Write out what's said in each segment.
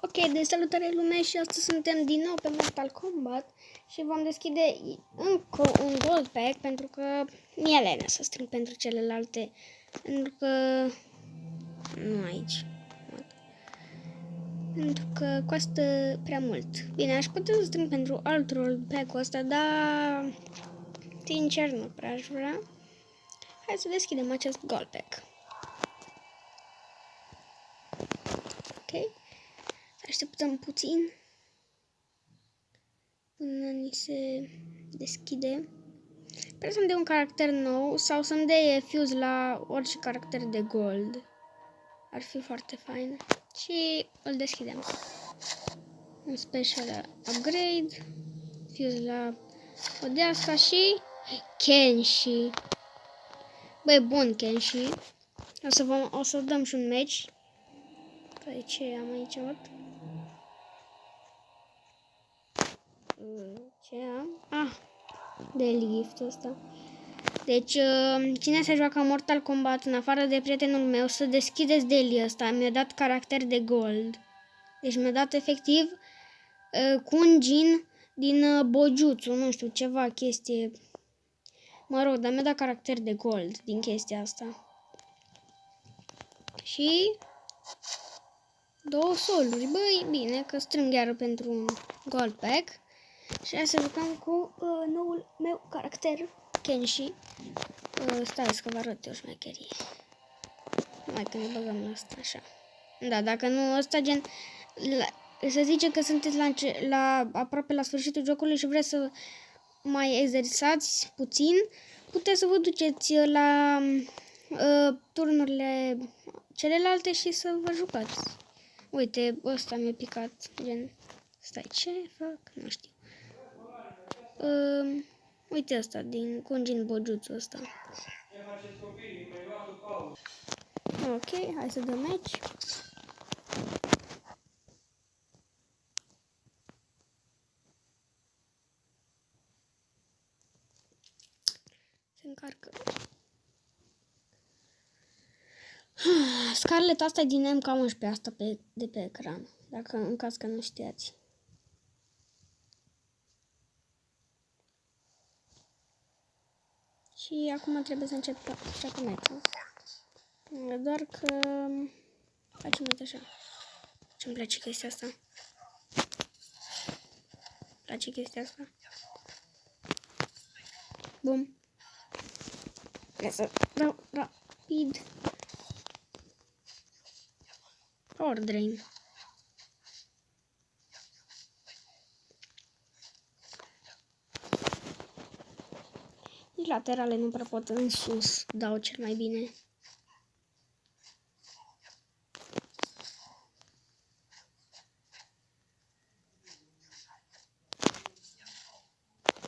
Ok, de salutare lume și astăzi suntem din nou pe Mortal Kombat și vom deschide încă un gold pack pentru că mi-e lene să strâng pentru celelalte, pentru că nu aici, pentru că costă prea mult. Bine, aș putea să strâng pentru alt gold pack-ul ăsta, dar sincer nu prea aș vrea. Hai să deschidem acest gold pack. Ok, așteptăm puțin până ni se deschide. Sper să-mi dea un caracter nou sau să-mi dea fuse la orice caracter de gold. Ar fi foarte fain. Și îl deschidem. Un special upgrade. Fuse la o de asta și Kenshi. Băi, bun Kenshi. O să dăm și un match. Păi ce am aici? Ce am? Ah, de lift ăsta. Deci, cine se joacă Mortal Kombat în afară de prietenul meu, să deschideți daily ăsta. Mi-a dat caracter de gold. Deci mi-a dat efectiv cu un Jin din Bojutsu, nu știu, ceva chestie. Mă rog, dar mi-a dat caracter de gold din chestia asta. Și 2 soluri. Băi, bine că strâng iară pentru un gold pack. Și hai să jucăm cu noul meu caracter, Kenshi. Stai că vă arăt eu șmecherie. Hai că ne băgăm la asta, așa. Da, dacă nu ăsta gen... să zicem că sunteți la aproape la sfârșitul jocului și vreți să mai exersați puțin, puteți să vă duceți la turnurile celelalte și să vă jucați. Uite, ăsta mi-a picat, gen... Stai, ce fac? Nu știu. Uite ăsta, cu un Jin Bojutsu ăsta. Ok, hai să dăm match. Se încarcă. Scarlet asta e din MK11, asta de pe ecran, dacă în caz că nu știați. Și acum trebuie să înceapă meciul. Doar că facem așa. Ce-mi place chestia asta. Place chestia asta. Bum. Trebuie să dau rapid. Power drain. Nici laterale nu prea pot, în sus dau cel mai bine.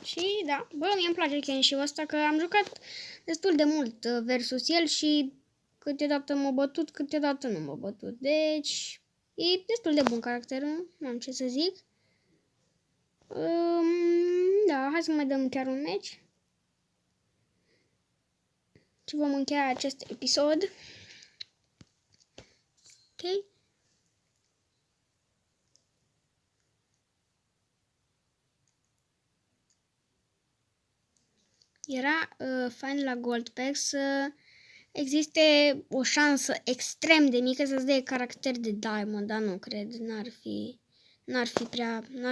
Și da, bă, mie îmi place Kenshi-ul ăsta, că am jucat destul de mult versus el și câteodată m-a bătut, câteodată nu m-a bătut. Deci, e destul de bun caracter, nu am ce să zic. Da, hai să mai dăm chiar un match. Și vom încheia acest episod. Ok. Era fain la Gold Pack să existe o șansă extrem de mică să-ți dea caracter de Diamond, dar nu cred, n-ar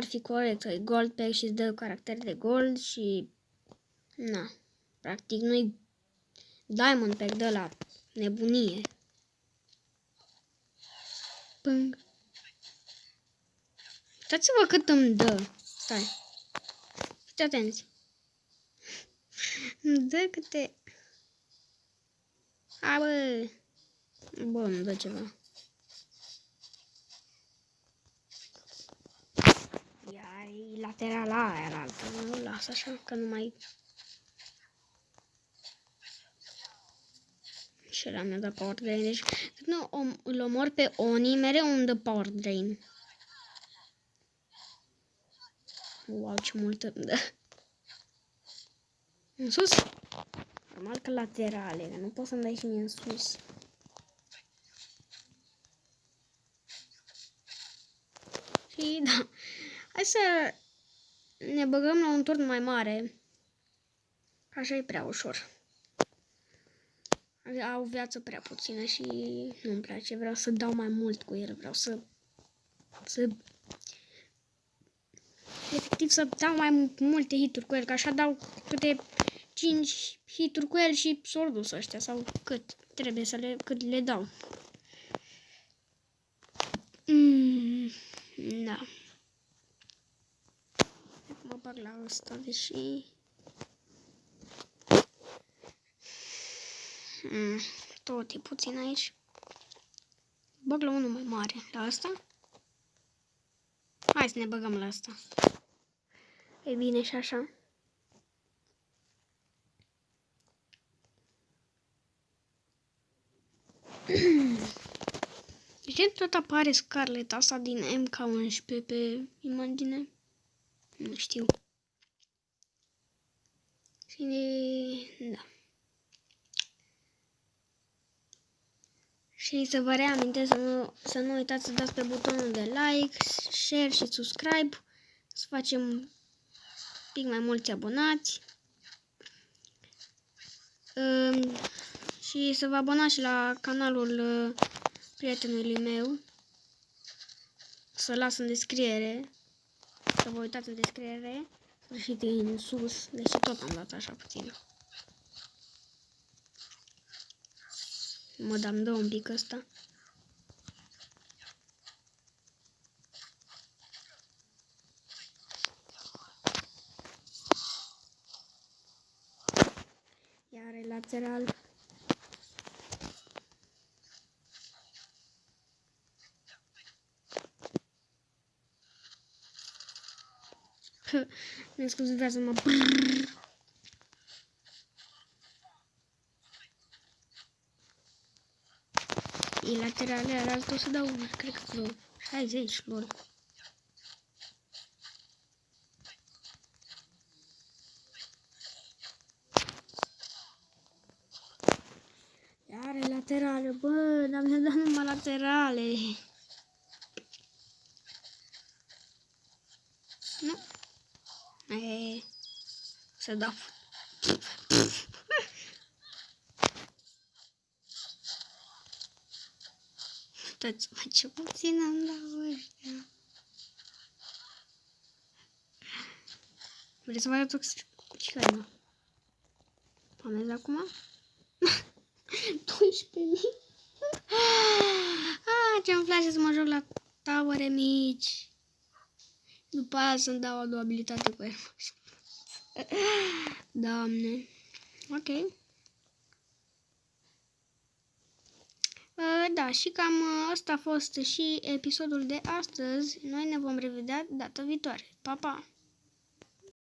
fi corect. E Gold Pack și îți dă caracter de Gold și na, practic nu-i Diamond Pack de la nebunie. Pâng. Uitați-vă cât îmi dă. Stai. Fiți atenți. Îmi dă câte... A, bă. Bă, îmi dă ceva. Ia, e laterala aia altă. Nu las așa, că nu mai... Și ăla mi-a dat power drain. Deci, când nu îl omor pe Oni, mereu îmi dă power drain. Wow, ce mult îmi dă. În sus? Normal că laterale, că nu pot să-mi dai și mie în sus. Și da, hai să ne băgăm la un turn mai mare. Așa e prea ușor. Au viață prea puțină și nu-mi place. Vreau să dau mai mult cu el. Vreau să efectiv să dau mai multe hituri cu el. Că așa dau câte 5 hituri cu el și s-au dus ăștia. Sau cât trebuie să cât le dau. Da. Mă bag la ăsta, deși... tot e puțin aici. Bag la unul mai mare. La asta? Hai să ne băgăm la asta. E bine și așa. De ce tot apare Scarlet asta din MK11 pe imagine? Nu știu. Și da. Și să vă reamintesc să nu uitați să dați pe butonul de like, share și subscribe. Să facem un pic mai mulți abonați. Și să vă abonați și la canalul prietenului meu. Să las în descriere. Să vă uitați în descriere. Sfârșit în sus. Deși tot am dat așa puțin. Mă dam dă un pic ăsta. Iar e lateral. Ne scuze, vreau să mă... E laterale, altă o să dau, cred că vreo 60 lor. Iar laterale, bă, n-am dat numai laterale. Nu. Să dau. Uitați-vă ce puțin am dat ăștia. Vreți să vă arăt ce care mă? Am zis acum? 12.000. Ce-mi place să mă joc la towere mici. După aia să-mi dau a doua abilitate cu el. Doamne. Ok. Da, și cam asta a fost și episodul de astăzi. Noi ne vom revedea data viitoare. Pa, pa!